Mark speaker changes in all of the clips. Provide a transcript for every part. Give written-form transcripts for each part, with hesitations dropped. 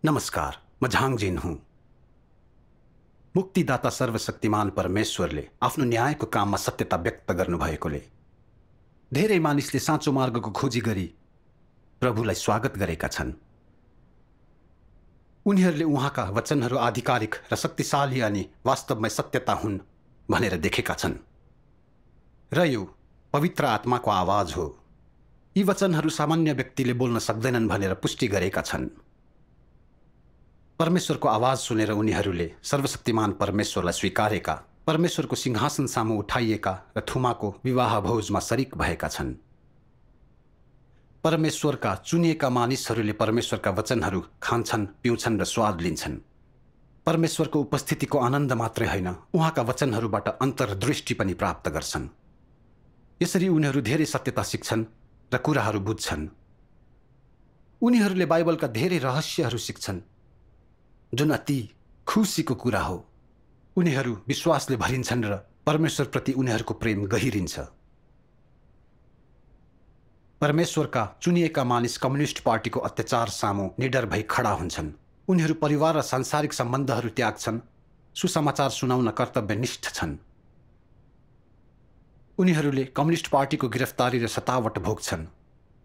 Speaker 1: नमस्कार, म झाङजिन हुँ। मुक्तिदाता सर्वशक्तिमान परमेश्वरले आफ्नो न्यायको काममा सत्यता व्यक्त गर्नुभएकोले धेरै मानिसले साँचो मार्गको खोजी गरी प्रभुलाई स्वागत गरेका छन्। उनीहरूले उहाँका वचनहरू आधिकारिक र शक्तिशाली अनि वास्तवमै सत्यता हुन् भनेर देखेका छन् र यो पवित्र आत्माको आवाज हो। यी वचनहरू सामान्य व्यक्तिले बोल्न सक्दैनन् भनेर पुष्टि गरेका छन्। परमेश्वरको आवाज सुनेर उनीहरूले सर्वशक्तिमान परमेश्वरलाई स्वीकारेका, परमेश्वरको सिंहासन सामु उठाइएका र थुमाको विवाह भोजमा शरीक भएका छन्। परमेश्वरका चुनिएका मानिसहरूले परमेश्वरका वचनहरू खान्छन्, पिउँछन् र स्वाद लिन्छन्। परमेश्वरको उपस्थितिको आनन्द मात्रै होइन, उहाँका वचनहरूबाट अन्तर्दृष्टि पनि प्राप्त गर्छन्। यसरी उनीहरू धेरै सत्यता सिक्छन् र कुराहरू बुझ्छन्। उनीहरूले बाइबलका धेरै रहस्यहरू सिक्छन्, जुन अति खुसीको कुरा हो। उनीहरू विश्वासले भरिन्छन् र परमेश्वरप्रति उनीहरूको प्रेम गहिरिन्छ। परमेश्वरका चुनिएका मानिस कम्युनिस्ट पार्टीको अत्याचार सामु निडर भई खडा हुन्छन्। उनीहरू परिवार र सांसारिक सम्बन्धहरू त्याग्छन्, सुसमाचार सुनाउन कर्तव्यनिष्ठ छन्। उनीहरूले कम्युनिस्ट पार्टीको गिरफ्तारी र सतावट भोग्छन्,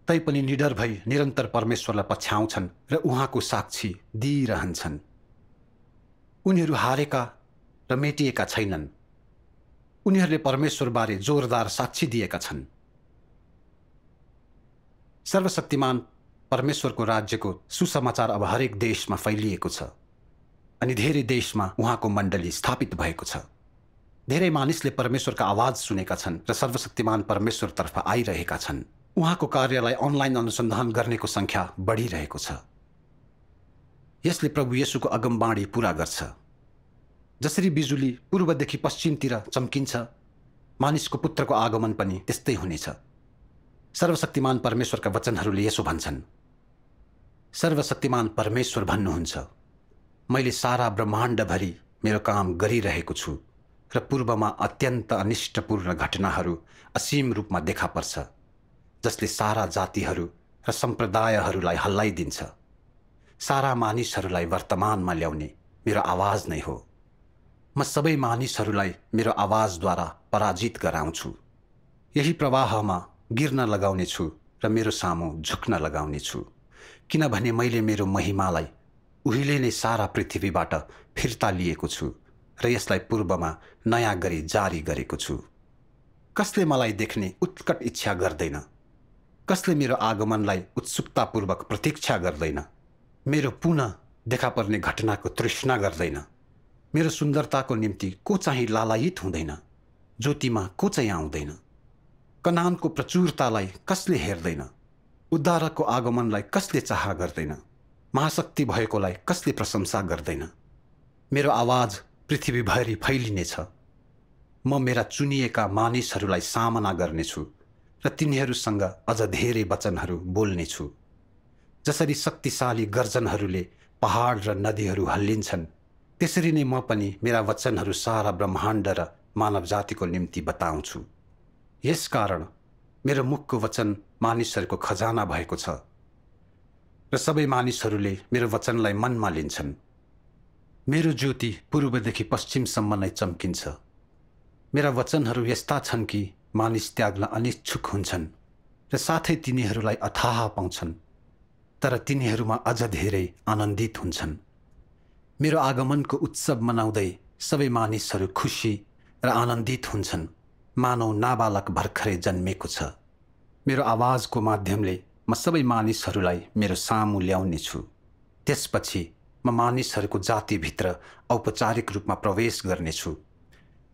Speaker 1: तैपनि निडर भई निरन्तर परमेश्वरलाई पछ्याउँछन् र उहाँको साक्षी दिइरहन्छन्। उनीहरू हारेका र मेटिएका छैनन्। उनीहरूले परमेश्वरबारे जोरदार साक्षी दिएका छन्। सर्वशक्तिमान परमेश्वरको राज्यको सुसमाचार अब हरेक देशमा फैलिएको छ अनि धेरै देशमा उहाँको मण्डली स्थापित भएको छ। धेरै मानिसले परमेश्वरका आवाज सुनेका छन् र सर्वशक्तिमान परमेश्वरतर्फ आइरहेका छन्। उहाँको कार्यलाई अनलाइन अनुसन्धान गर्नेको संख्या बढिरहेको छ। यसले प्रभु येशूको अगमबाणी पूरा गर्छ। जसरी बिजुली पूर्वदेखि पश्चिमतिर चम्किन्छ, मानिसको पुत्रको आगमन पनि त्यस्तै हुनेछ। सर्वशक्तिमान परमेश्वरका वचनहरूले यसो भन्छन्। सर्वशक्तिमान परमेश्वर भन्नुहुन्छ, मैले सारा ब्रह्माण्डभरि मेरो काम गरिरहेको छु र पूर्वमा अत्यन्त अनिष्टपूर्ण घटनाहरू असीम रूपमा देखा पर्छ, जसले सारा जातिहरू र सम्प्रदायहरूलाई हल्लाइदिन्छ। सारा मानिसहरूलाई वर्तमानमा ल्याउने मेरो आवाज नै हो। म सबै मानिसहरूलाई मेरो आवाजद्वारा पराजित गराउँछु। यही प्रवाहमा गिर्न लगाउने छु र मेरो सामु झुक्न लगाउने छु, किनभने मैले मेरो महिमालाई उहिले नै सारा पृथ्वीबाट फिर्ता लिएको छु र यसलाई पूर्वमा नयाँ गरी जारी गरेको छु। कसले मलाई देख्ने उत्कट इच्छा गर्दैन? कसले मेरो आगमनलाई उत्सुकतापूर्वक प्रतीक्षा गर्दैन? मेरो पुनः देखा पर्ने घटनाको तृष्णा गर्दैन? मेरो सुन्दरताको निम्ति को चाहिँ लालायित हुँदैन? ज्योतिमा को चाहिँ आउँदैन? कनानको प्रचुरतालाई कसले हेर्दैन? उद्धारकको आगमनलाई कसले चाह गर्दैन? महाशक्ति भएकोलाई कसले प्रशंसा गर्दैन? मेरो आवाज पृथ्वीभरि फैलिनेछ। म मेरा चुनिएका मानिसहरूलाई सामना गर्नेछु र तिनीहरूसँग अझ धेरै वचनहरू बोल्नेछु। जसरी शक्तिशाली गर्जनहरूले पहाड र नदीहरू हल्लिन्छन्, त्यसरी नै म पनि मेरा वचनहरू सारा ब्रह्माण्ड र मानव जातिको निम्ति बताउँछु। यसकारण मेरो मुखको वचन मानिसहरूको खजाना भएको छ र सबै मानिसहरूले मेरो वचनलाई मनमा लिन्छन्। मेरो ज्योति पूर्वदेखि पश्चिमसम्म नै चम्किन्छ। मेरा वचनहरू यस्ता छन् कि मानिस त्याग्न अनिच्छुक हुन्छन् र साथै तिनीहरूलाई अथाह पाउँछन्, तर तिनीहरूमा अझ धेरै आनन्दित हुन्छन्। मेरो आगमनको उत्सव मनाउँदै सबै मानिसहरू खुसी र आनन्दित हुन्छन्, मानव नाबालक भर्खरै जन्मेको छ। मेरो आवाजको माध्यमले म सबै मानिसहरूलाई मेरो सामु ल्याउने छु। त्यसपछि म मानिसहरूको जातिभित्र औपचारिक रूपमा प्रवेश गर्नेछु।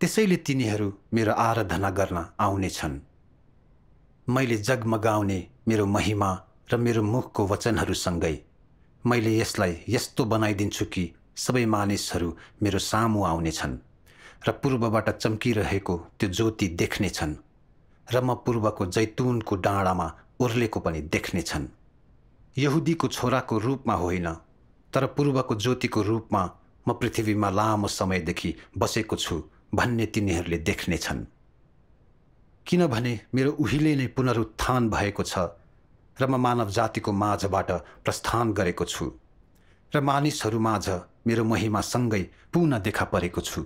Speaker 1: त्यसैले तिनीहरू मेरो आराधना गर्न आउनेछन्। मैले जगमगाउने मेरो महिमा र मेरो मुखको वचनहरूसँगै मैले यसलाई यस्तो बनाइदिन्छु कि सबै मानिसहरू मेरो सामु आउनेछन् र पूर्वबाट चम्किरहेको त्यो ज्योति देख्नेछन् र म पूर्वको जैतुनको डाँडामा ओर्लेको पनि देख्नेछन्। यहुदीको छोराको रूपमा होइन, तर पूर्वको ज्योतिको रूपमा म पृथ्वीमा लामो समयदेखि बसेको छु भन्ने तिनीहरूले देख्नेछन्। किनभने मेरो उहिले नै पुनरुत्थान भएको छ र म मानव जातिको माझबाट प्रस्थान गरेको छु र मानिसहरूमाझ मेरो महिमासँगै पुनः देखा परेको छु।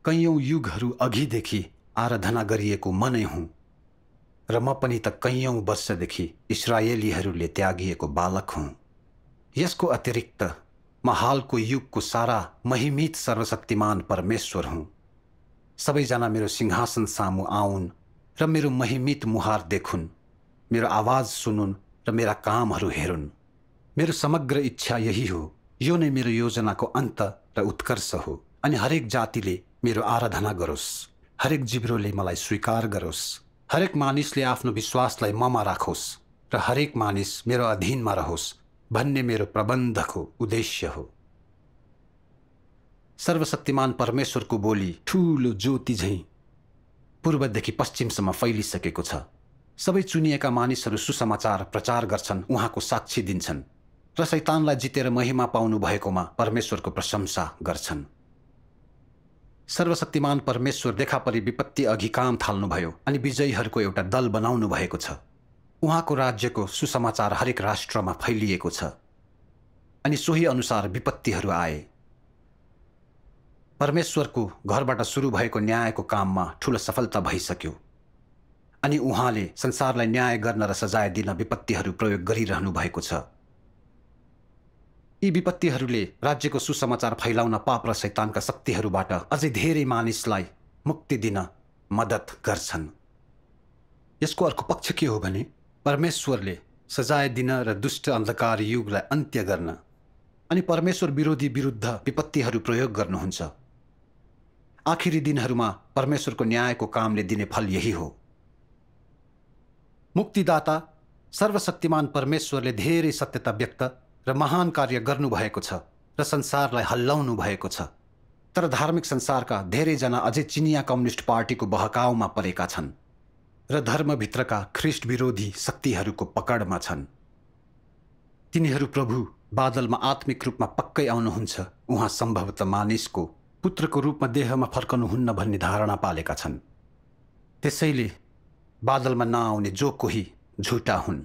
Speaker 1: कैयौँ युगहरू अघिदेखि आराधना गरिएको म नै हुँ र म पनि त कैयौँ वर्षदेखि इस्राएलीहरूले त्यागिएको बालक हुँ। यसको अतिरिक्त म हालको युगको सारा महिमित सर्वशक्तिमान परमेश्वर हुँ। सबैजना मेरो सिंहासन सामु आउन् र मेरो महिमित मुहार देखुन्, मेरो आवाज सुनुन् र मेरा कामहरू हेरुन्। मेरो समग्र इच्छा यही हो, यो नै मेरो योजनाको अन्त र उत्कर्ष हो। अनि हरेक जातिले मेरो आराधना गरोस्, हरेक जिब्रोले मलाई स्वीकार गरोस्, हरेक मानिसले आफ्नो विश्वासलाई ममा राखोस् र हरेक मानिस मेरो अधीनमा रहोस् भन्ने मेरो प्रबन्धको उद्देश्य हो। सर्वशक्तिमान परमेश्वरको बोली ठूलो ज्योति झैं पूर्वदेखि पश्चिमसम्म फैलिसकेको छ। सबै चुनिएका मानिसहरू सुसमाचार प्रचार गर्छन्, उहाँको साक्षी दिन्छन् र शैतानलाई जितेर महिमा पाउनु भएकोमा परमेश्वरको प्रशंसा गर्छन्। सर्वशक्तिमान परमेश्वर देखा परी विपत्ति अघि काम थाल्नुभयो अनि विजयीहरूको एउटा दल बनाउनु भएको छ। उहाँको राज्यको सुसमाचार हरेक राष्ट्रमा फैलिएको छ अनि सोही अनुसार विपत्तिहरू आए। परमेश्वरको घरबाट सुरु भएको न्यायको काममा ठूलो सफलता भइसक्यो अनि उहाँले संसारलाई न्याय गर्न र सजाय दिन विपत्तिहरू प्रयोग गरिरहनु भएको छ। यी विपत्तिहरूले राज्यको सुसमाचार फैलाउन पाप र शैतानका शक्तिहरूबाट अझै धेरै मानिसलाई मुक्ति दिन मद्दत गर्छन्। यसको अर्को पक्ष के हो भने परमेश्वरले सजाय दिन र दुष्ट अन्धकार युगलाई अन्त्य गर्न अनि परमेश्वर विरोधी विरुद्ध विपत्तिहरू प्रयोग गर्नुहुन्छ। आखिरी दिनहरूमा परमेश्वरको न्यायको कामले दिने फल यही हो। मुक्तिदाता सर्वशक्तिमान परमेश्वरले धेरै सत्यता व्यक्त र महान कार्य गर्नुभएको छ र संसारलाई हल्लाउनु भएको छ। तर धार्मिक संसारका धेरैजना अझै चिनिया कम्युनिस्ट पार्टीको बहकाउमा परेका छन् र धर्मभित्रका ख्रिस्ट विरोधी शक्तिहरूको पकडमा छन्। तिनीहरू प्रभु बादलमा आत्मिक रूपमा पक्कै आउनुहुन्छ। उहाँ सम्भवतः मानिसको पुत्रको रूपमा देहमा फर्कनुहुन्न भन्ने धारणा पालेका छन्। त्यसैले बादलमा नआउने जो कोही झुटा हुन्।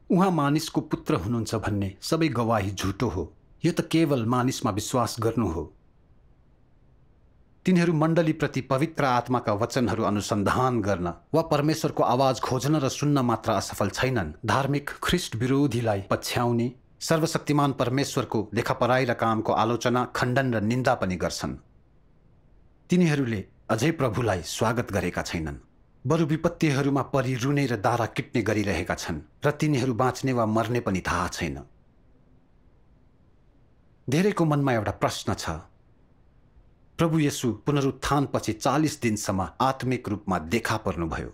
Speaker 1: उहाँ मानिसको पुत्र हुनुहुन्छ भन्ने सबै गवाही झुटो हो। यो त केवल मानिसमा विश्वास गर्नु हो। तिनीहरू मण्डलीप्रति पवित्र आत्माका वचनहरू अनुसन्धान गर्न वा परमेश्वरको आवाज खोज्न र सुन्न मात्र असफल छैनन्, धार्मिक ख्रिस्ट विरोधीलाई पछ्याउने, सर्वशक्तिमान परमेश्वरको लेखापराई र कामको आलोचना, खण्डन र निन्दा पनि गर्छन्। तिनीहरूले अझै प्रभुलाई स्वागत गरेका छैनन्, बरु विपत्तिहरूमा परि रुने र दारा किट्ने गरिरहेका छन् र तिनीहरू बाँच्ने वा मर्ने पनि थाहा छैन। धेरैको मनमा एउटा प्रश्न छ, प्रभु येशू पुनरुत्थानपछि 40 दिनसम्म आत्मिक रूपमा देखा पर्नुभयो,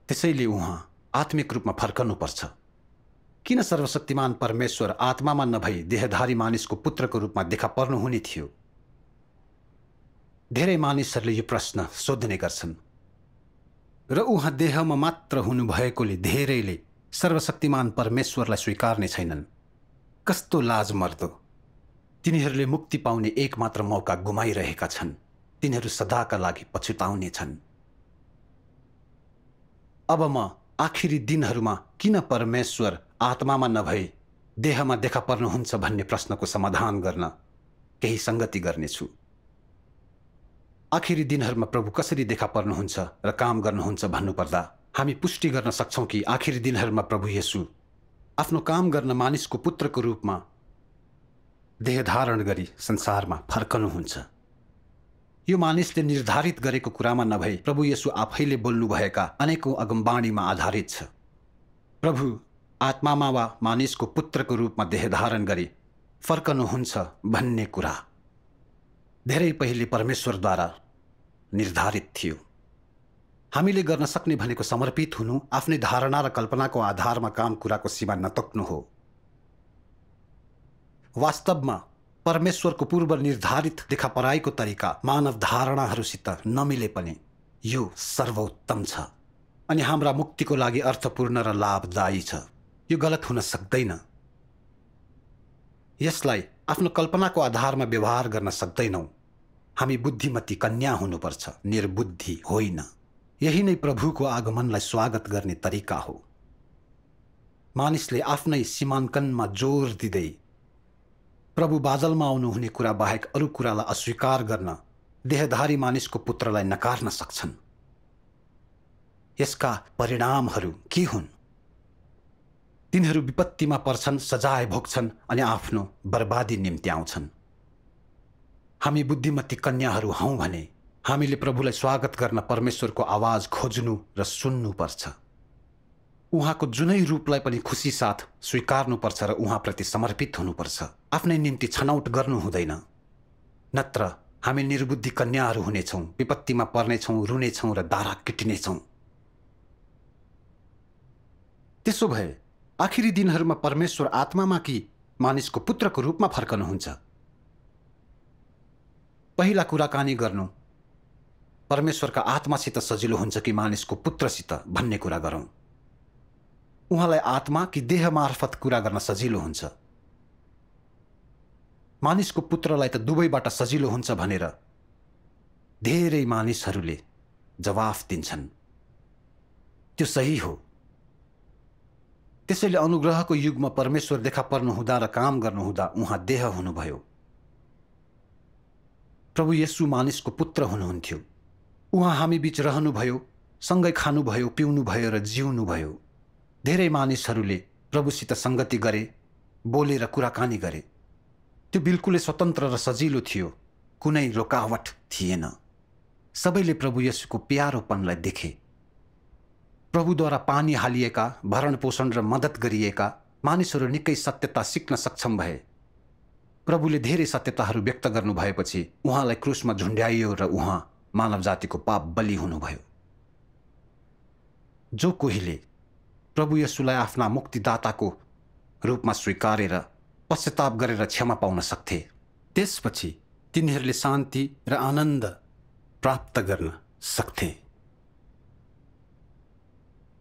Speaker 1: त्यसैले उहाँ आत्मिक रूपमा फर्कनुपर्छ। किन सर्वशक्तिमान परमेश्वर आत्मामा नभई देहधारी मानिसको पुत्रको रूपमा देखा पर्नुहुने थियो? धेरै मानिसहरूले यो प्रश्न सोध्ने गर्छन् र उहाँ देहमा मात्र हुनुभएकोले धेरैले सर्वशक्तिमान परमेश्वरलाई स्वीकार्ने छैनन्। कस्तो लाजमर्दो! तिनीहरूले मुक्ति पाउने एकमात्र मौका गुमाइरहेका छन्। तिनीहरू सदाका लागि पछुताउने छन्। अब म आखिरी दिनहरूमा किन परमेश्वर आत्मामा नभई देहमा देखा पर्नुहुन्छ भन्ने प्रश्नको समाधान गर्न केही संगति गर्नेछु। आखिरी दिनहरूमा प्रभु कसरी देखा पर्नुहुन्छ र काम गर्नुहुन्छ भन्नुपर्दा हामी पुष्टि गर्न सक्छौं कि आखिरी दिनहरूमा प्रभु येशू आफ्नो काम गर्न मानिसको पुत्रको रूपमा देह धारण गरी संसारमा फर्कनुहुन्छ। यो मानिसले निर्धारित गरेको कुरामा नभई प्रभु येशू आफैले बोल्नुभएका अनेकौं अगमबाणीमा आधारित छ। प्रभु आत्मामा वा मानिसको पुत्रको रूपमा देह धारण गरी फर्कनुहुन्छ भन्ने कुरा धेरै पहिले परमेश्वरद्वारा निर्धारित थियो। हामीले गर्न सक्ने भनेको समर्पित हुनु, आफ्नै धारणा र कल्पनाको आधारमा काम कुराको सीमा नतोक्नु हो। वास्तवमा परमेश्वरको पूर्व निर्धारित देखापराईको तरिका मानव धारणाहरूसित नमिले पनि यो सर्वोत्तम छ अनि हाम्रा मुक्तिको लागि अर्थपूर्ण र लाभदायी छ। यो गलत हुन सक्दैन। यसलाई आफ्नो कल्पनाको आधारमा व्यवहार गर्न सक्दैनौं। हामी बुद्धिमती कन्या हुनुपर्छ, निर्बुद्धि होइन। यही नै प्रभुको आगमनलाई स्वागत गर्ने तरिका हो। मानिसले आफ्नै सीमाङ्कनमा जोर दिँदै प्रभु बादलमा आउनुहुने कुरा बाहेक अरू कुरालाई अस्वीकार गर्न देहधारी मानिसको पुत्रलाई नकार्न सक्छन्। यसका परिणामहरू के हुन्? तिनीहरू विपत्तिमा पर्छन्, सजाय भोग्छन् अनि आफ्नो बर्बादी निम्ति आउँछन्। हामी बुद्धिमती कन्याहरू हौं भने हामीले प्रभुलाई स्वागत गर्न परमेश्वरको आवाज खोज्नु र सुन्नु पर्छ। उहाँको जुनै रूपलाई पनि खुशी साथ स्वीकार्नुपर्छ र उहाँप्रति समर्पित हुनुपर्छ। आफ्नै निम्ति छनौट गर्नु हुँदैन, नत्र हामी निर्बुद्धि कन्याहरू हुनेछौँ, विपत्तिमा पर्नेछौँ, रुनेछौँ र दारा किटिनेछौँ। त्यसो भए आखिरी दिनहरूमा परमेश्वर आत्मामा कि मानिसको पुत्रको रूपमा फर्कनुहुन्छ? पहिला कुराकानी गर्नु परमेश्वरका आत्मासित सजिलो हुन्छ कि मानिसको पुत्रसित भन्ने कुरा गरौँ। उहाँलाई आत्मा कि देह मार्फत कुरा गर्न सजिलो हुन्छ? मानिसको पुत्रलाई त दुवैबाट सजिलो हुन्छ भनेर धेरै मानिसहरूले जवाफ दिन्छन्। त्यो सही हो। त्यसैले अनुग्रहको युगमा परमेश्वर देखा पर्नुहुँदा र काम गर्नुहुँदा उहाँ देह हुनुभयो। प्रभु येशू मानिसको पुत्र हुनुहुन्थ्यो। उहाँ हामी बीच रहनुभयो, सँगै खानुभयो, पिउनुभयो र जिउनुभयो। धेरै मानिसहरूले प्रभुसित संगति गरे, बोले र कुराकानी गरे। त्यो बिल्कुलै स्वतन्त्र र सजिलो थियो, कुनै रोकावट थिएन। सबैले प्रभु येशूको प्यारोपनलाई देखे। प्रभुद्वारा पानी हालिएका, भरण पोषण र मद्दत गरिएका मानिसहरू निकै सत्यता सिक्न सक्षम भए। प्रभुले धेरै सत्यताहरू व्यक्त गर्नु भएपछि उहाँलाई क्रुसमा झुन्ड्याइयो र उहाँ मानव जातिको पाप बलि हुनुभयो। जो कोहीले प्रभु येशूलाई आफ्ना मुक्तिदाताको रूपमा स्वीकारेर पश्चाताप गरेर क्षमा पाउन सक्थे, त्यसपछि तिनीहरूले शान्ति र आनन्द प्राप्त गर्न सक्थे।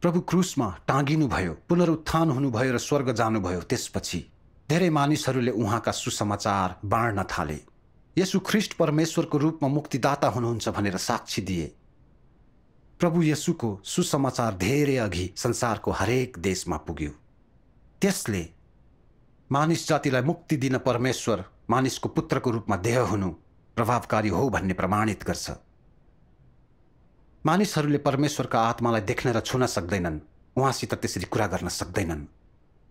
Speaker 1: प्रभु क्रुसमा टाँगिनुभयो, पुनरुत्थान हुनुभयो र स्वर्ग जानुभयो। त्यसपछि धेरै मानिसहरूले उहाँका सुसमाचार बाँड्न थाले। येशू ख्रीष्ट परमेश्वरको रूपमा मुक्तिदाता हुनुहुन्छ भनेर साक्षी दिए। प्रभु येशूको सुसमाचार धेरै अघि संसारको हरेक देशमा पुग्यो। त्यसले मानिस जातिलाई मुक्ति दिन परमेश्वर मानिसको पुत्रको रूपमा देह हुनु प्रभावकारी हो भन्ने प्रमाणित गर्छ। मानिसहरूले परमेश्वरका आत्मालाई देख्न र छुन सक्दैनन्, उहाँसित त्यसरी कुरा गर्न सक्दैनन्।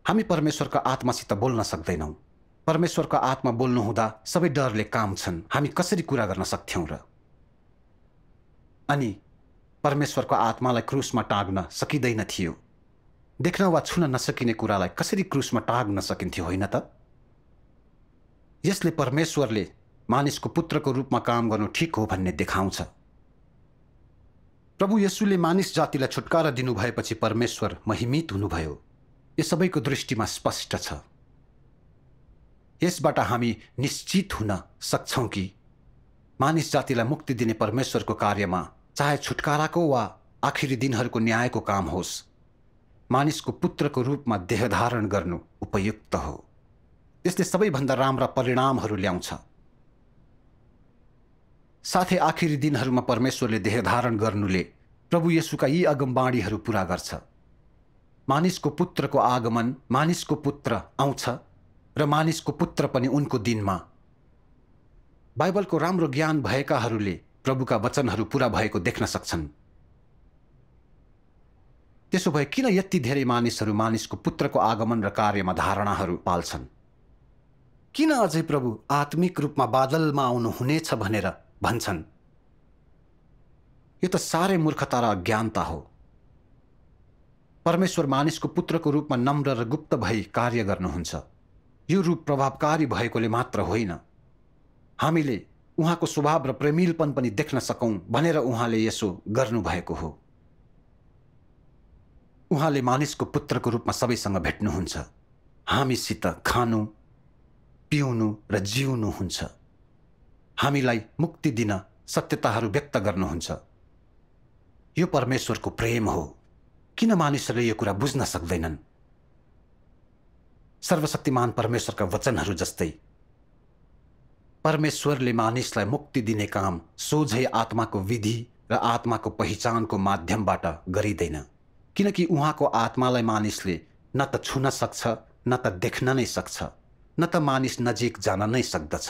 Speaker 1: हामी परमेश्वरका आत्मासित बोल्न सक्दैनौँ। परमेश्वरका आत्मा बोल्नु हुँदा सबै डरले काम्छन्। हामी कसरी कुरा गर्न सक्थ्यौँ र? अनि परमेश्वरको आत्मालाई क्रुसमा टाँग्न सकिँदैन थियो। देख्न वा छुन नसकिने कुरालाई कसरी क्रुसमा टाँग्न सकिन्थ्यो, होइन त? यसले परमेश्वरले मानिसको पुत्रको रूपमा काम गर्नु ठिक हो भन्ने देखाउँछ। प्रभु येशूले मानिस जातिलाई छुटकारा दिनुभएपछि परमेश्वर महिमित हुनुभयो। यो सबैको दृष्टिमा स्पष्ट छ। यसबाट हामी निश्चित हुन सक्छौँ कि मानिस जातिलाई मुक्ति दिने परमेश्वरको कार्यमा चाहे छुटकाराको वा आखिरी दिनहरूको न्यायको काम होस्, मानिसको पुत्रको रूपमा देह धारण गर्नु उपयुक्त हो। यसले सबैभन्दा राम्रा परिणामहरू ल्याउँछ। साथै आखिरी दिनहरूमा परमेश्वरले देह धारण गर्नुले प्रभु येशूका यी अगमबाणीहरू पूरा गर्छ। मानिसको पुत्रको आगमन, मानिसको पुत्र आउँछ र मानिसको पुत्र पनि उनको दिनमा। बाइबलको राम्रो ज्ञान भएकाहरूले प्रभुका वचनहरू पूरा भएको देख्न सक्छन्। त्यसो भए किन यति धेरै मानिसहरू मानिसको पुत्रको आगमन र कार्यमा धारणाहरू पाल्छन्? किन अझै प्रभु आत्मिक रूपमा बादलमा आउनु हुनेछ भनेर भन्छन्? यो त साह्रै मूर्खता र अज्ञानता हो। परमेश्वर मानिसको पुत्रको रूपमा नम्र र गुप्त भई कार्य गर्नुहुन्छ। यो रूप प्रभावकारी भएकोले मात्र होइन, हामीले उहाँको स्वभाव र प्रेमिलपन पनि देख्न सकौं भनेर उहाँले यसो गर्नुभएको हो। उहाँले मानिसको पुत्रको रूपमा सबैसँग भेट्नुहुन्छ, हामीसित खानु, पिउनु र जिउनु हुन्छ, हामीलाई मुक्ति दिन सत्यताहरू व्यक्त गर्नुहुन्छ। यो परमेश्वरको प्रेम हो। किन मानिसहरूले यो कुरा बुझ्न सक्दैनन्? सर्वशक्तिमान परमेश्वरका वचनहरू जस्तै परमेश्वरले मानिसलाई मुक्ति दिने काम सोझै आत्माको विधि र आत्माको पहिचानको माध्यमबाट गरिँदैन, किनकि उहाँको आत्मालाई मानिसले न त छुन सक्छ, न त देख्न नै सक्छ, न त मानिस नजिक जान नै सक्दछ।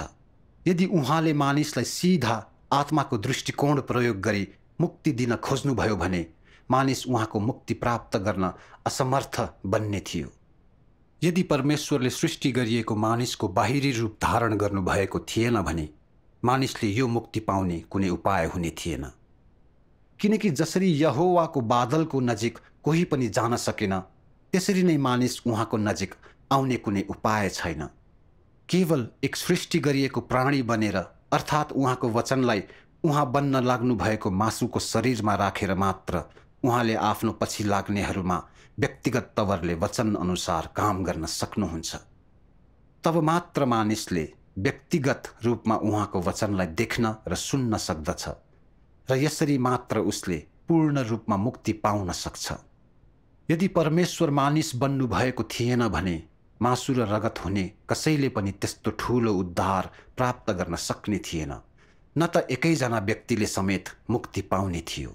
Speaker 1: यदि उहाँले मानिसलाई सिधा आत्माको दृष्टिकोण प्रयोग गरी मुक्ति दिन खोज्नुभयो भने मानिस उहाँको मुक्ति प्राप्त गर्न असमर्थ बन्ने थियो। यदि परमेश्वरले सृष्टि गरिएको मानिसको बाहिरी रूप धारण गर्नुभएको थिएन भने मानिसले यो मुक्ति पाउने कुनै उपाय हुने थिएन, किनकि जसरी यहोवाको बादलको नजिक कोही पनि जान सकेन, त्यसरी नै मानिस उहाँको नजिक आउने कुनै उपाय छैन। केवल एक सृष्टि गरिएको प्राणी बनेर अर्थात् उहाँको वचनलाई उहाँ बन्न लाग्नु भएको मासुको शरीरमा राखेर मात्र उहाँले आफ्नो पछि लाग्नेहरूमा व्यक्तिगत तवरले वचन अनुसार काम गर्न सक्नुहुन्छ। तब मात्र मानिसले व्यक्तिगत रूपमा उहाँको वचनलाई देख्न र सुन्न सक्दछ र यसरी मात्र उसले पूर्ण रूपमा मुक्ति पाउन सक्छ। यदि परमेश्वर मानिस बन्नु भएको थिएन भने मासु र रगत हुने कसैले पनि त्यस्तो ठूलो उद्धार प्राप्त गर्न सक्ने थिएन, न त एकैजना व्यक्तिले समेत मुक्ति पाउने थियो।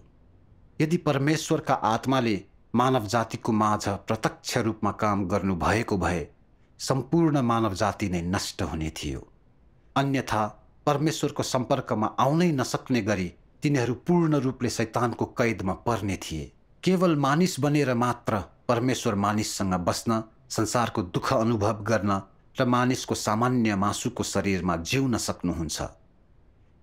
Speaker 1: यदि परमेश्वरका आत्माले मानव जातिको माझ प्रत्यक्ष रूपमा काम गर्नु भएको भए सम्पूर्ण मानव जाति नै नष्ट हुने थियो। अन्यथा परमेश्वरको सम्पर्कमा आउनै नसक्ने गरी तिनीहरू पूर्ण रूपले शैतानको कैदमा पर्ने थिए। केवल मानिस बनेर मात्र परमेश्वर मानिससँग बस्न, संसारको दुःख अनुभव गर्न र मानिसको सामान्य मासुको शरीरमा जिउन सक्नुहुन्छ।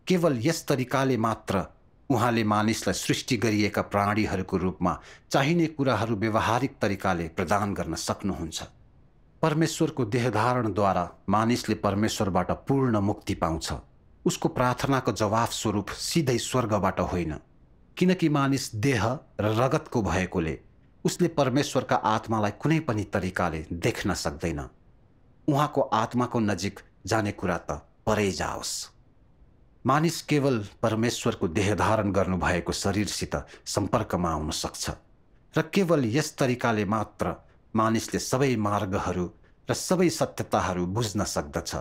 Speaker 1: केवल यस तरिकाले मात्र उहाँले मानिसलाई सृष्टि गरिएका प्राणीहरूको रूपमा चाहिने कुराहरू व्यवहारिक तरिकाले प्रदान गर्न सक्नुहुन्छ। परमेश्वरको देहधारणद्वारा मानिसले परमेश्वरबाट पूर्ण मुक्ति पाउँछ, उसको प्रार्थनाको जवाफ स्वरूप सिधै स्वर्गबाट होइन, किनकि मानिस देह र रगतको भएकोले उसले परमेश्वरका आत्मालाई कुनै पनि तरिकाले देख्न सक्दैन। उहाँको आत्माको नजिक जाने कुरा त परै जाओस्। मानिस केवल परमेश्वरको देहधारण गर्नुभएको शरीरसित सम्पर्कमा आउन सक्छ र केवल यस तरिकाले मात्र मानिसले सबै मार्गहरू र सबै सत्यताहरू बुझ्न सक्दछ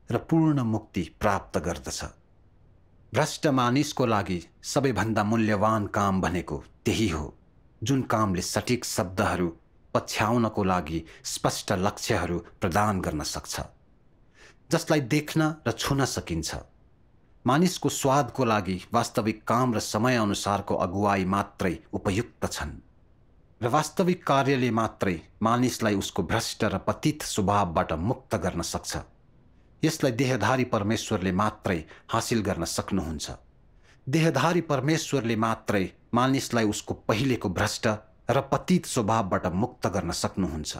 Speaker 1: र पूर्ण मुक्ति प्राप्त गर्दछ। भ्रष्ट मानिसको लागि सबैभन्दा मूल्यवान काम भनेको त्यही हो, जुन कामले सठिक शब्दहरू पछ्याउनको लागि स्पष्ट लक्ष्यहरू प्रदान गर्न सक्छ, जसलाई देख्न र छुन सकिन्छ। मानिसको स्वादको लागि वास्तविक काम र समय अनुसारको अगुवाई मात्रै उपयुक्त छन् र वास्तविक कार्यले मात्रै मानिसलाई उसको भ्रष्ट र पतित स्वभावबाट मुक्त गर्न सक्छ। यसलाई देहधारी परमेश्वरले मात्रै हासिल गर्न सक्नुहुन्छ। देहधारी परमेश्वरले मात्रै मानिसलाई उसको पहिलेको भ्रष्ट र पतित स्वभावबाट मुक्त गर्न सक्नुहुन्छ।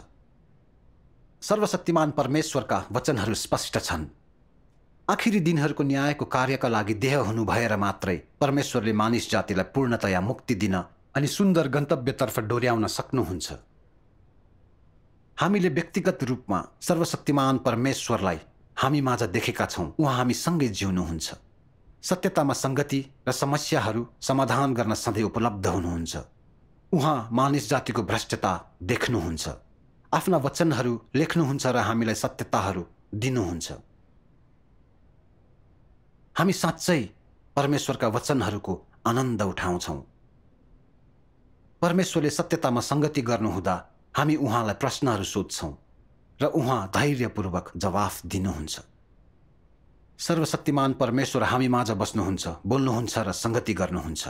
Speaker 1: सर्वशक्तिमान परमेश्वरका वचनहरू स्पष्ट छन्। आखिरी दिनहरूको न्यायको कार्यका लागि देह हुनु भएर मात्रै परमेश्वरले मानिस जातिलाई पूर्णतया मुक्ति दिन अनि सुन्दर गन्तव्यतर्फ डोर्याउन सक्नुहुन्छ। हामीले व्यक्तिगत रूपमा सर्वशक्तिमान परमेश्वरलाई हामी माझ देखेका छौँ। उहाँ हामीसँगै जिउनुहुन्छ, सत्यतामा सङ्गति र समस्याहरू समाधान गर्न सधैँ उपलब्ध हुनुहुन्छ। उहाँ मानिस जातिको भ्रष्टता देख्नुहुन्छ, आफ्ना वचनहरू लेख्नुहुन्छ र हामीलाई सत्यताहरू दिनुहुन्छ। हामी साँच्चै परमेश्वरका वचनहरूको आनन्द उठाउँछौँ। परमेश्वरले सत्यतामा सङ्गति गर्नुहुँदा हामी उहाँलाई प्रश्नहरू सोध्छौँ र उहाँ धैर्यपूर्वक जवाफ दिनुहुन्छ। सर्वशक्तिमान परमेश्वर हामी माझ बस्नुहुन्छ, बोल्नुहुन्छ र सङ्गति गर्नुहुन्छ।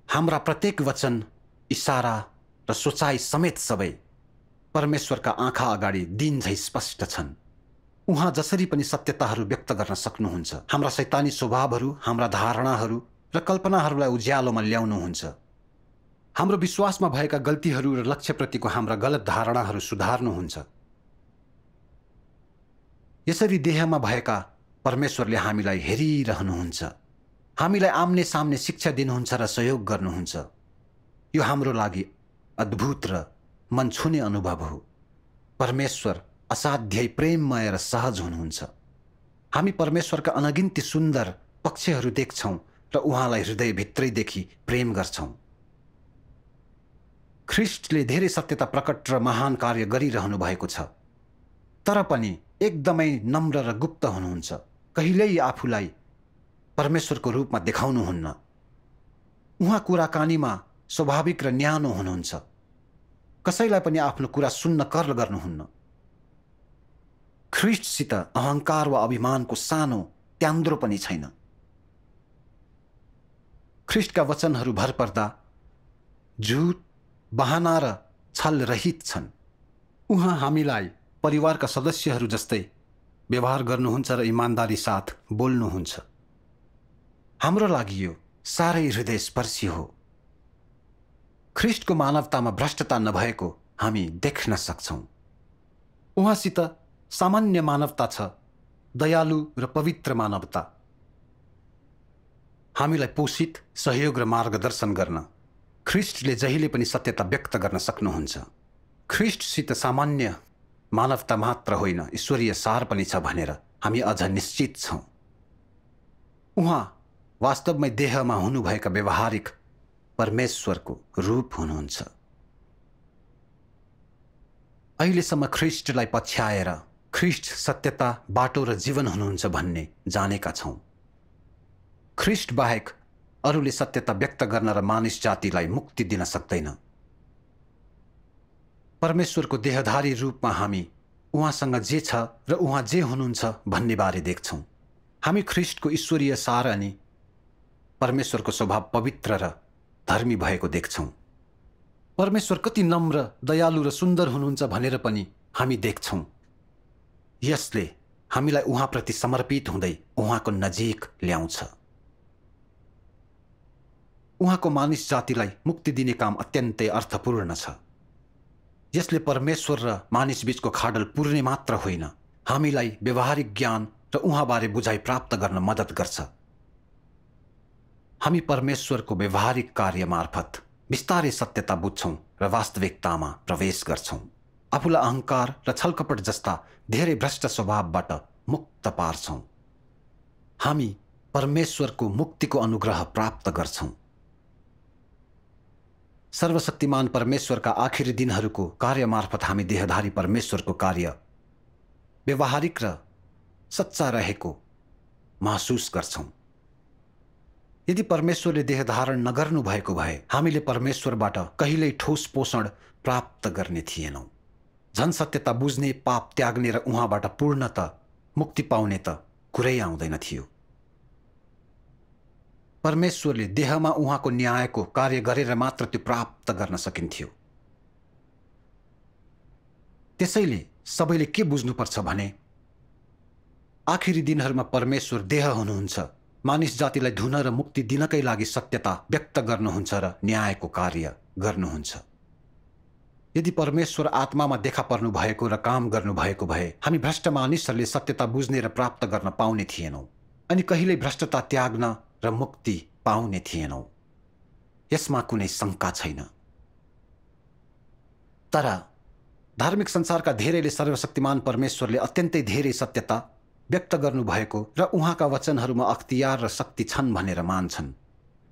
Speaker 1: हाम्रा प्रत्येक वचन, इशारा र सोचाइ समेत सबै परमेश्वरका आँखा अगाडि दिनझै स्पष्ट छन्। उहाँ जसरी पनि सत्यताहरू व्यक्त गर्न सक्नुहुन्छ। हाम्रा शैतानी स्वभावहरू, हाम्रा धारणाहरू र कल्पनाहरूलाई उज्यालोमा ल्याउनुहुन्छ। हाम्रो विश्वासमा भएका गल्तीहरू र लक्ष्यप्रतिको हाम्रा गलत धारणाहरू सुधार्नुहुन्छ। यसरी देहमा भएका परमेश्वरले हामीलाई हेरिरहनुहुन्छ, हामीलाई आम्ने सामने शिक्षा दिनुहुन्छ र सहयोग गर्नुहुन्छ। यो हाम्रो लागि अद्भुत र मन छुने अनुभव हो। परमेश्वर असाध्यै प्रेममय र सहज हुनुहुन्छ। हामी परमेश्वरका अनगिन्ती सुन्दर पक्षहरू देख्छौँ र उहाँलाई हृदयभित्रैदेखि प्रेम गर्छौँ। ख्रिस्टले धेरै सत्यता प्रकट र महान कार्य गरिरहनु भएको छ, तर पनि एकदमै नम्र र गुप्त हुनुहुन्छ। कहिल्यै आफूलाई परमेश्वरको रूपमा देखाउनुहुन्न। उहाँ कुराकानीमा स्वाभाविक र न्यानो हुनुहुन्छ। कसैलाई पनि आफ्नो कुरा सुन्न कर गर्नुहुन्न। ख्रीष्टसित अहंकार वा अभिमानको सानो त्यान्द्रो पनि छैन। ख्रीष्टका वचनहरू भर पर्दा झुट, बहाना र छल रहित छन्। उहाँ हामीलाई परिवारका सदस्यहरू जस्तै व्यवहार गर्नुहुन्छ र इमानदारी साथ बोल्नुहुन्छ। हाम्रो लागि यो साह्रै हृदयस्पर्शी हो। ख्रीष्टको मानवतामा भ्रष्टता नभएको हामी देख्न सक्छौं। उहाँसित सामान्य मानवता छ, दयालु र पवित्र मानवता। हामीलाई पोषित, सहयोग र मार्गदर्शन गर्न ख्रीष्टले जहिले पनि सत्यता व्यक्त गर्न सक्नुहुन्छ। ख्रीष्टसित सामान्य मानवता मात्र होइन, ईश्वरीय सार पनि छ भनेर हामी अझ निश्चित छौं। उहाँ वास्तवमै देहमा हुनुभएका व्यवहारिक परमेश्वरको रूप हुनुहुन्छ। अहिलेसम्म ख्रीष्टलाई पछ्याएर ख्रीष्ट सत्यता, बाटो र जीवन हुनुहुन्छ भन्ने जानेका छौं। ख्रीष्ट बाहेक अरूले सत्यता व्यक्त गर्न र मानिस जातिलाई मुक्ति दिन सक्दैन। परमेश्वरको देहधारी रूपमा हामी उहाँसँग जे छ र उहाँ जे हुनुहुन्छ भन्ने बारे देख्छौं। हामी ख्रीष्टको ईश्वरीय सार अनि परमेश्वरको स्वभाव पवित्र र धर्मी भएको देख्छौं। परमेश्वर कति नम्र, दयालु र सुन्दर हुनुहुन्छ भनेर पनि हामी देख्छौं। यसले हामीलाई उहाँप्रति समर्पित हुँदै उहाँको नजिक ल्याउँछ। उहाँको मानिस जातिलाई मुक्ति दिने काम अत्यन्तै अर्थपूर्ण छ। यसले परमेश्वर र मानिस बीचको खाडल पुर्ने मात्र होइन, हामीलाई व्यवहारिक ज्ञान र उहाँबारे बुझाइ प्राप्त गर्न मद्दत गर्छ। हामी परमेश्वरको व्यवहारिक कार्य मार्फत बिस्तारै सत्यता बुझ्छौं र वास्तविकतामा प्रवेश गर्छौं। आफूलाई अहंकार र छलकपट जस्ता धेरै भ्रष्ट स्वभावबाट मुक्त पार्छौं। हामी परमेश्वरको मुक्तिको अनुग्रह प्राप्त गर्छौं। सर्वशक्तिमान परमेश्वरका आखिरी दिनहरूको कार्य मार्फत हामी देहधारी परमेश्वरको कार्य व्यवहारिक र सच्चा रहेको महसुस गर्छौं। यदि परमेश्वरले देहधारण नगर्नु भएको भए हामीले परमेश्वरबाट कहिल्यै ठोस पोषण प्राप्त गर्ने थिएनौं। झन् सत्यता बुझ्ने, पाप त्याग्ने र उहाँबाट पूर्णत मुक्ति पाउने त कुरै आउँदैन थियो। परमेश्वरले देहमा उहाँको न्यायको कार्य गरेर मात्र त्यो प्राप्त गर्न सकिन्थ्यो। त्यसैले सबैले के बुझ्नुपर्छ भने आखिरी दिनहरूमा परमेश्वर देह हुनुहुन्छ, मानिस जातिलाई धुन र मुक्ति दिनकै लागि सत्यता व्यक्त गर्नुहुन्छ र न्यायको कार्य गर्नुहुन्छ। यदि परमेश्वर आत्मामा देखा पर्नु भएको र काम गर्नु भएको भए हामी भ्रष्ट मानिसहरूले सत्यता बुझ्ने र प्राप्त गर्न पाउने थिएनौं अनि कहिल्यै भ्रष्टता त्याग्न र मुक्ति पाउने थिएनौं। यसमा कुनै शंका छैन। तर धार्मिक संसारका धेरैले सर्वशक्तिमान परमेश्वरले अत्यन्तै धेरै सत्यता व्यक्त गर्नु भएको र उहाँका वचनहरूमा अख्तियार र शक्ति छन् भनेर मान्छन्।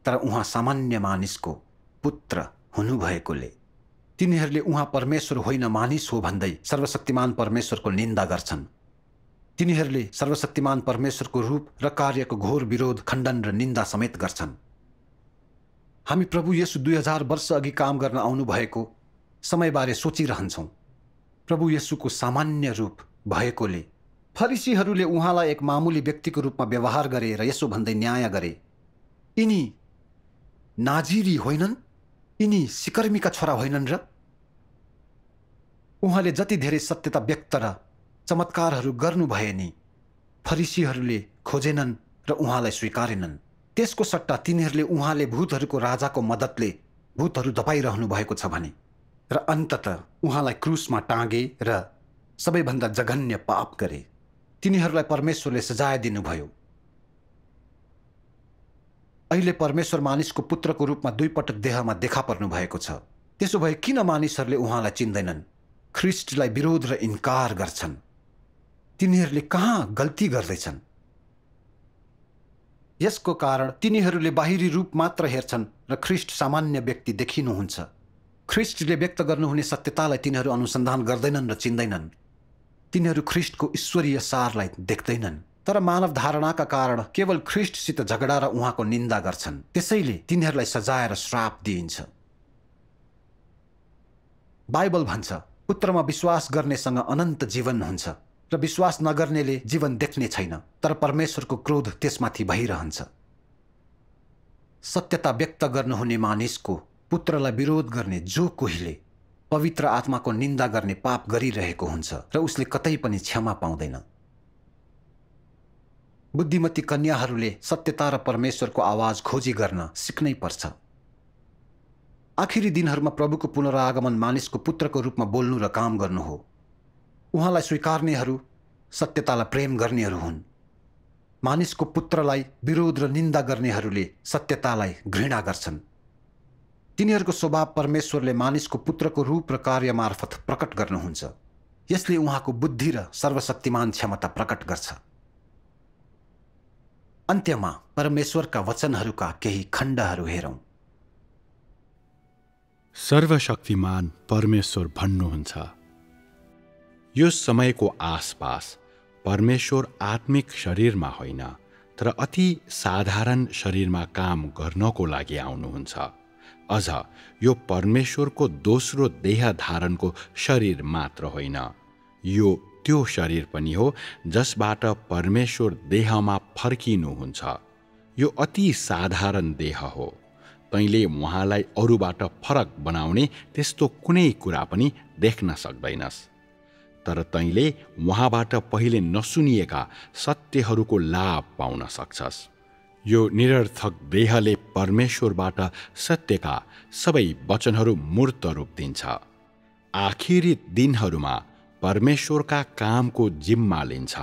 Speaker 1: तर उहाँ सामान्य मानिसको पुत्र हुनुभएकोले तिनीहरूले उहाँ परमेश्वर होइन मानिस हो भन्दै सर्वशक्तिमान परमेश्वरको निन्दा गर्छन्। तिनीहरूले सर्वशक्तिमान परमेश्वरको रूप र कार्यको घोर विरोध, खण्डन र निन्दा समेत गर्छन्। हामी प्रभु येशू 2000 वर्ष अघि काम गर्न आउनुभएको समयबारे सोचिरहन्छौं। प्रभु येशूको सामान्य रूप भएकोले फरिसीहरूले उहाँलाई एक मामुली व्यक्तिको रूपमा व्यवहार गरे र यसो भन्दै न्याय गरे, यिनी नाजिरी होइनन्, यिनी सिकर्मीका छोरा होइनन् र? उहाँले जति धेरै सत्यता व्यक्त र चमत्कारहरू गर्नुभए नि फरिसीहरूले खोजेनन् र उहाँलाई स्वीकारेनन्। त्यसको सट्टा तिनीहरूले उहाँले भूतहरूको राजाको मद्दतले भूतहरू धपाइरहनु भएको छ भने र अन्ततः उहाँलाई क्रुसमा टाँगे र सबैभन्दा जघन्य पाप गरे। तिनीहरूलाई परमेश्वरले सजाय दिनुभयो। अहिले परमेश्वर मानिसको पुत्रको रूपमा 2 पटक देहमा देखा पर्नु भएको छ। त्यसो भए किन मानिसहरूले उहाँलाई चिन्दैनन्, ख्रीष्टलाई विरोध र इन्कार गर्छन्? तिनीहरूले कहाँ गल्ती गर्दैछन्? यसको कारण तिनीहरूले बाहिरी रूप मात्र हेर्छन् र ख्रीष्ट सामान्य व्यक्ति देखिनुहुन्छ। ख्रीष्टले व्यक्त गर्नुहुने सत्यतालाई तिनीहरू अनुसन्धान गर्दैनन् र चिन्दैनन्। तिनीहरू ख्रीष्टको ईश्वरीय सारलाई देख्दैनन्। तर मानव धारणाका कारण केवल ख्रीष्टसित झगडा र उहाँको निन्दा गर्छन्। त्यसैले तिनीहरूलाई सजाय र श्राप दिइन्छ। बाइबल भन्छ, पुत्रमा विश्वास गर्नेसँग अनन्त जीवन हुन्छ र विश्वास नगर्नेले जीवन देख्ने छैन, तर परमेश्वरको क्रोध त्यसमाथि भइरहन्छ। सत्यता व्यक्त गर्नुहुने मानिसको पुत्रलाई विरोध गर्ने जो कोहीले पवित्र आत्माको निन्दा गर्ने पाप गरिरहेको हुन्छ र उसले कतै पनि क्षमा पाउँदैन। बुद्धिमती कन्याहरूले सत्यता र परमेश्वरको आवाज खोजी गर्न सिक्नै पर्छ। आखिरी दिनहरूमा प्रभुको पुनरागमन मानिसको पुत्रको रूपमा बोल्नु र काम गर्नु हो। उहाँलाई स्वीकार्नेहरू सत्यतालाई प्रेम गर्नेहरू हुन्। मानिसको पुत्रलाई विरोध र निन्दा गर्नेहरूले सत्यतालाई घृणा गर्छन्। तिनीहरूको स्वभाव परमेश्वरले मानिसको पुत्रको रूप र कार्य मार्फत प्रकट गर्नुहुन्छ। यसले उहाँको बुद्धि र सर्वशक्तिमान क्षमता प्रकट गर्छ। अन्त्यमा परमेश्वरका वचनहरूका केही खण्डहरू हेरौँ।
Speaker 2: सर्वशक्तिमान परमेश्वर भन्नुहुन्छ, यो समयको आसपास परमेश्वर आत्मिक शरीरमा होइन तर अति साधारण शरीरमा काम गर्नको लागि आउनुहुन्छ। अझ यो परमेश्वरको दोस्रो देह धारणको शरीर मात्र होइन, यो त्यो शरीर पनि हो जसबाट परमेश्वर देहमा फर्किनुहुन्छ। यो अति साधारण देह हो। तैँले उहाँलाई अरूबाट फरक बनाउने त्यस्तो कुनै कुरा पनि देख्न सक्दैनस्। तर तैँले उहाँबाट पहिले नसुनिएका सत्यहरूको लाभ पाउन सक्छस्। यो निरर्थक देहले परमेश्वरबाट सत्यका सबै वचनहरू मूर्त रूप दिन्छ। आखिरी दिनहरूमा परमेश्वरका कामको जिम्मा लिन्छ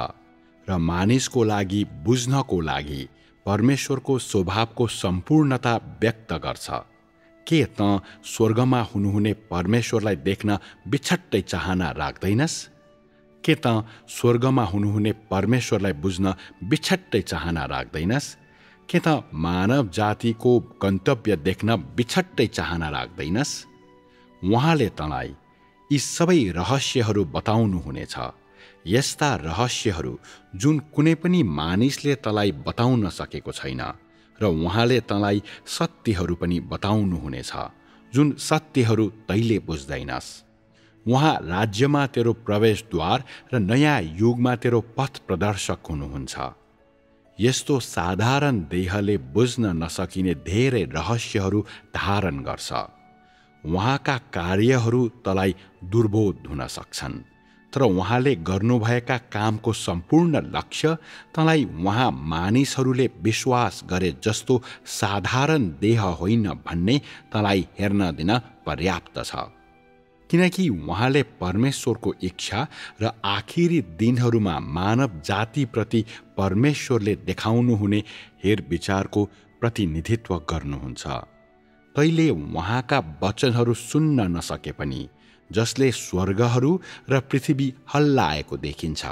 Speaker 2: र मानिसको लागि बुझ्नको लागि परमेश्वरको स्वभावको सम्पूर्णता व्यक्त गर्छ। के त स्वर्गमा हुनुहुने परमेश्वरलाई देख्न बिछट्टै चाहना राख्दैनस्? के त स्वर्गमा हुनुहुने परमेश्वरलाई बुझ्न बिछट्टै चाहना राख्दैनस्? के त मानव जातिको गन्तव्य देख्न बिछट्टै चाहना राख्दैनस्? उहाँले तँलाई यी सबै रहस्यहरू बताउनुहुनेछ, यस्ता रहस्यहरू जुन कुनै पनि मानिसले तँलाई बताउन सकेको छैन। र उहाँले तँलाई सत्यहरू पनि बताउनुहुनेछ जुन सत्यहरू तैँले बुझ्दैनस्। उहाँ राज्यमा तेरो प्रवेशद्वार र नयाँ युगमा तेरो पथ प्रदर्शक हुनुहुन्छ। यस्तो साधारण देहले बुझ्न नसकिने धेरै रहस्यहरू धारण गर्छ। उहाँका कार्यहरू तँलाई दुर्बोध हुन सक्छन्, तर उहाँले गर्नुभएका कामको सम्पूर्ण लक्ष्य तँलाई उहाँ मानिसहरूले विश्वास गरे जस्तो साधारण देह होइन भन्ने तँलाई हेर्न दिन पर्याप्त छ। किनकि उहाँले परमेश्वरको इच्छा र आखिरी दिनहरूमा मानव जातिप्रति परमेश्वरले देखाउनुहुने हेरविचारको प्रतिनिधित्व गर्नुहुन्छ। तैँले उहाँका वचनहरू सुन्न नसके पनि, जसले स्वर्गहरू र पृथ्वी हल्लाएको देखिन्छ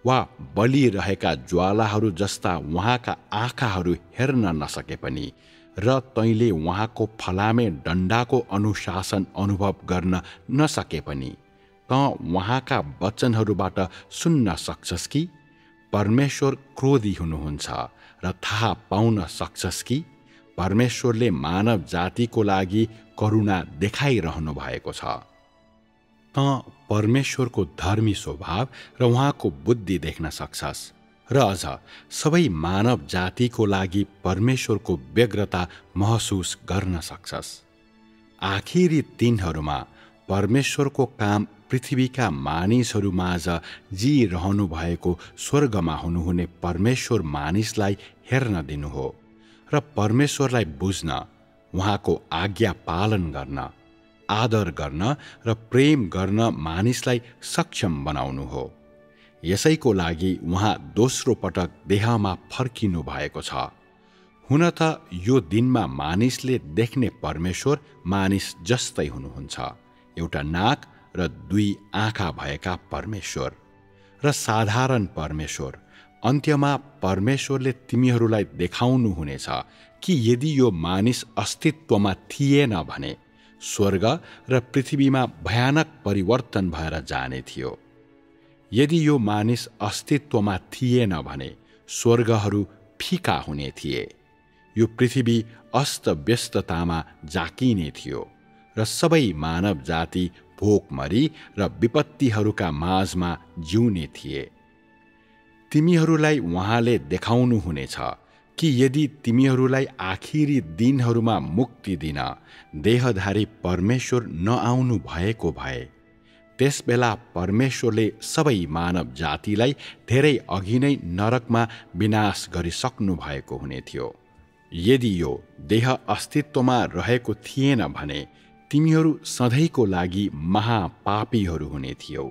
Speaker 2: वा बलिरहेका ज्वालाहरू जस्ता उहाँका आँखाहरू हेर्न नसके पनि र तैँले उहाँको फलामे डन्डाको अनुशासन अनुभव गर्न नसके पनि त उहाँका वचनहरूबाट सुन्न सक्छस् कि परमेश्वर क्रोधी हुनुहुन्छ र थाहा पाउन सक्छस् कि परमेश्वरले मानव जातिको लागि करुणा देखाइरहनु भएको छ। त परमेश्वरको धर्मी स्वभाव र उहाँको बुद्धि देख्न सक्छस् र अझ सबै मानव जातिको लागि परमेश्वरको व्यग्रता महसुस गर्न सक्छस्। आखिरी दिनहरूमा परमेश्वरको काम पृथ्वीका मानिसहरूमाझ जिइरहनु भएको स्वर्गमा हुनुहुने परमेश्वर मानिसलाई हेर्न दिनु हो र परमेश्वरलाई बुझ्न, उहाँको आज्ञा पालन गर्न, आदर गर्न र प्रेम गर्न मानिसलाई सक्षम बनाउनु हो। यसैको लागि उहाँ दोस्रो पटक देहमा फर्किनु भएको छ। हुन त यो दिनमा मानिसले देख्ने परमेश्वर मानिस जस्तै हुनुहुन्छ, एउटा नाक र दुई आँखा भएका परमेश्वर र साधारण परमेश्वर। अन्त्यमा परमेश्वरले तिमीहरूलाई देखाउनुहुनेछ कि यदि यो मानिस अस्तित्वमा थिएन भने स्वर्ग र पृथ्वीमा भयानक परिवर्तन भएर जाने थियो। यदि यो मानिस अस्तित्वमा थिएन भने स्वर्गहरू फिका हुने थिए। यो पृथ्वी अस्तव्यस्ततामा जाकिने थियो र सबै मानव जाति भोकमरी र विपत्तिहरूका माझमा जिउने थिए। तिमीहरूलाई उहाँले देखाउनुहुनेछ कि यदि तिमीहरूलाई आखिरी दिनहरूमा मुक्ति दिन देहधारी परमेश्वर नआउनु भएको भए, त्यसबेला परमेश्वरले सबै मानव जातिलाई धेरै अघि नै नरकमा विनाश गरिसक्नु भएको हुने थियो। यदि यो देह अस्तित्वमा रहेको थिएन भने तिमीहरू सधैँको लागि महापापीहरू हुने थियौ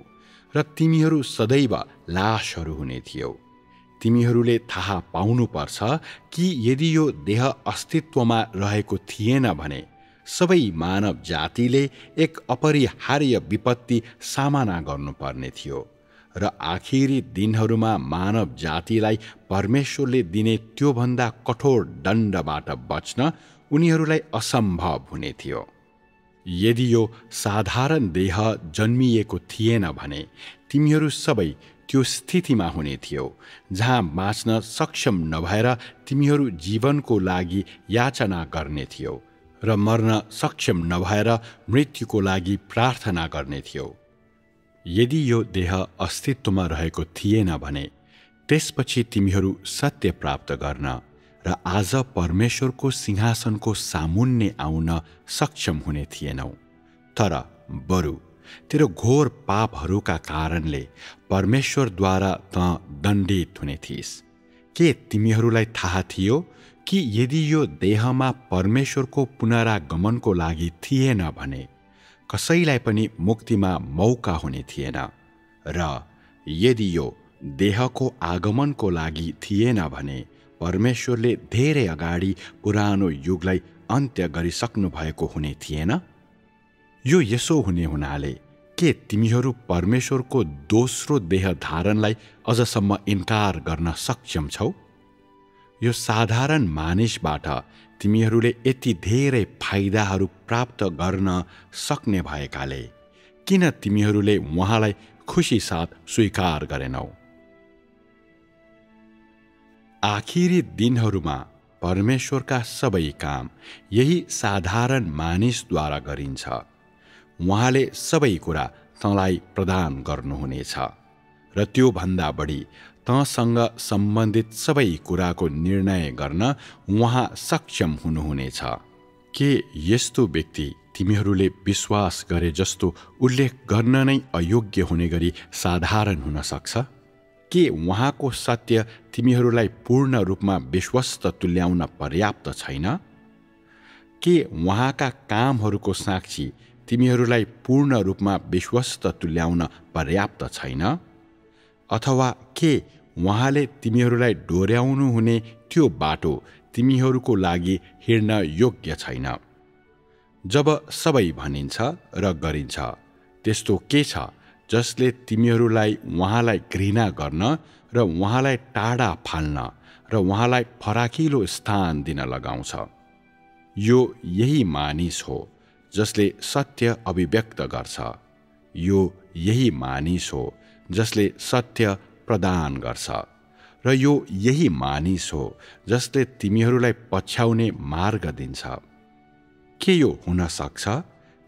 Speaker 2: र तिमीहरू सदैव लाशहरू हुने थियौ। तिमीहरूले थाहा पाउनुपर्छ कि यदि यो देह अस्तित्वमा रहेको थिएन भने सबै मानव जातिले एक अपरिहार्य विपत्ति सामना गर्नुपर्ने थियो र आखिरी दिनहरूमा मानव जातिलाई परमेश्वरले दिने त्योभन्दा कठोर दण्डबाट बच्न उनीहरूलाई असम्भव हुने थियो। यदि यो साधारण देह जन्मिएको थिएन भने तिमीहरू सबै त्यो स्थितिमा हुने थियो जहाँ बाँच्न सक्षम नभएर तिमीहरू जीवनको लागि याचना गर्ने थियो र मर्न सक्षम नभएर मृत्युको लागि प्रार्थना गर्ने थियो। यदि यो देह अस्तित्वमा रहेको थिएन भने त्यसपछि तिमीहरू सत्य प्राप्त गर्न र आज परमेश्वरको सिंहासनको सामुन्ने आउन सक्षम हुने थिएनौ। तर बरु तेरो घोर पापहरूका कारणले परमेश्वरद्वारा त दण्डित हुने थिइस्। के तिमीहरूलाई थाहा थियो कि यदि यो देहमा परमेश्वरको पुनरागमनको लागि थिएन भने कसैलाई पनि मुक्तिमा मौका हुने थिएन, र यदि यो देहको आगमनको लागि थिएन भने परमेश्वरले धेरै अगाडि पुरानो युगलाई अन्त्य गरिसक्नु भएको हुने थिएन? यो यसो हुने हुनाले के तिमीहरू परमेश्वरको दोस्रो देह धारणलाई अझसम्म इन्कार गर्न सक्षम छौ? यो साधारण मानिसबाट तिमीहरूले यति धेरै फाइदाहरू प्राप्त गर्न सक्ने भएकाले किन तिमीहरूले उहाँलाई खुसी साथ स्वीकार गरेनौ? आखिरी दिनहरूमा परमेश्वरका सबै काम यही साधारण मानिसद्वारा गरिन्छ। उहाँले सबै कुरा तँलाई प्रदान गर्नुहुनेछ र त्यो भन्दा बढी तँसँग सम्बन्धित सबै कुराको निर्णय गर्न उहाँ सक्षम हुनुहुनेछ। के यस्तो व्यक्ति तिमीहरूले विश्वास गरे जस्तो उल्लेख गर्न नै अयोग्य हुने गरी साधारण हुन सक्छ? के उहाँको सत्य तिमीहरूलाई पूर्ण रूपमा विश्वस्त तुल्याउन पर्याप्त छैन? के उहाँका कामहरूको साक्षी तिमीहरूलाई पूर्ण रूपमा विश्वस्त तुल्याउन पर्याप्त छैन? अथवा के उहाँले तिमीहरूलाई डोर्याउनु हुने त्यो बाटो तिमीहरूको लागि हिँड्न योग्य छैन? जब सबै भनिन्छ र गरिन्छ, त्यस्तो के छ जसले तिमीहरूलाई उहाँलाई घृणा गर्न र उहाँलाई टाढा फाल्न र उहाँलाई फराकिलो स्थान दिन लगाउँछ? यो यही मानिस हो जसले सत्य अभिव्यक्त गर्छ। यो यही मानिस हो जसले सत्य प्रदान गर्छ, र यो यही मानिस हो जसले तिमीहरूलाई पछ्याउने मार्ग दिन्छ। के यो हुन सक्छ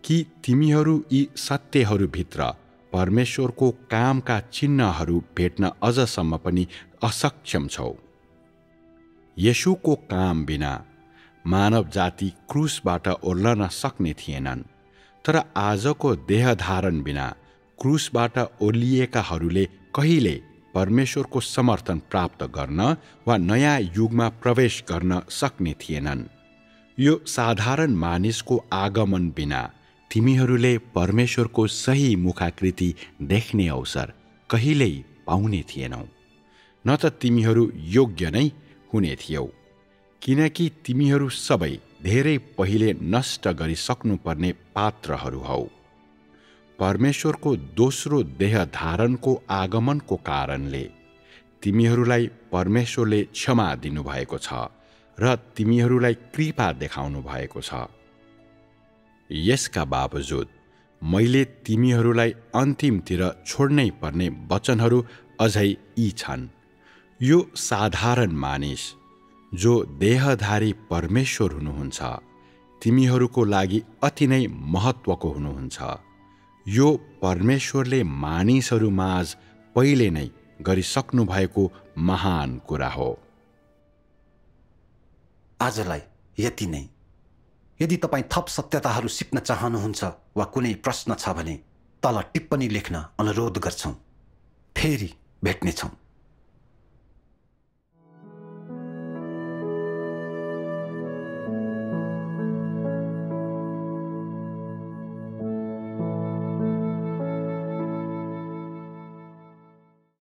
Speaker 2: कि तिमीहरू यी सत्यहरूभित्र परमेश्वरको कामका चिन्हहरू भेट्न अझसम्म पनि असक्षम छौ? येशूको काम बिना मानव जाति क्रुसबाट ओर्लन सक्ने थिएनन्, तर आजको देहधारण बिना क्रुसबाट ओर्लिएकाहरूले कहिले परमेश्वरको समर्थन प्राप्त गर्न वा नयाँ युगमा प्रवेश गर्न सक्ने थिएनन्। यो साधारण मानिसको आगमन बिना तिमीहरूले परमेश्वरको सही मुखाकृति देख्ने अवसर कहिल्यै पाउने थिएनौ, न त तिमीहरू योग्य नै हुने थियौ, किनकि तिमीहरू सबै धेरै पहिले नष्ट गरिसक्नुपर्ने पात्रहरू हौ। परमेश्वरको दोस्रो देह धारणको आगमनको कारणले तिमीहरूलाई परमेश्वरले क्षमा दिनुभएको छ र तिमीहरूलाई कृपा देखाउनु भएको छ। यसका बावजुद मैले तिमीहरूलाई अन्तिमतिर छोड्नै पर्ने वचनहरू अझै यी छन्, यो साधारण मानिस जो देहधारी परमेश्वर हुनुहुन्छ, तिमीहरूको लागि अति नै महत्त्वको हुनुहुन्छ। यो परमेश्वरले मानिसहरू माझ पहिले नै गरिसक्नु भएको महान कुरा हो।
Speaker 1: आजलाई यति नै। यदि तपाईँ थप सत्यताहरू सिक्न चाहनुहुन्छ वा कुनै प्रश्न छ भने तल टिप्पणी लेख्न अनुरोध गर्छौँ। फेरि भेट्नेछौँ।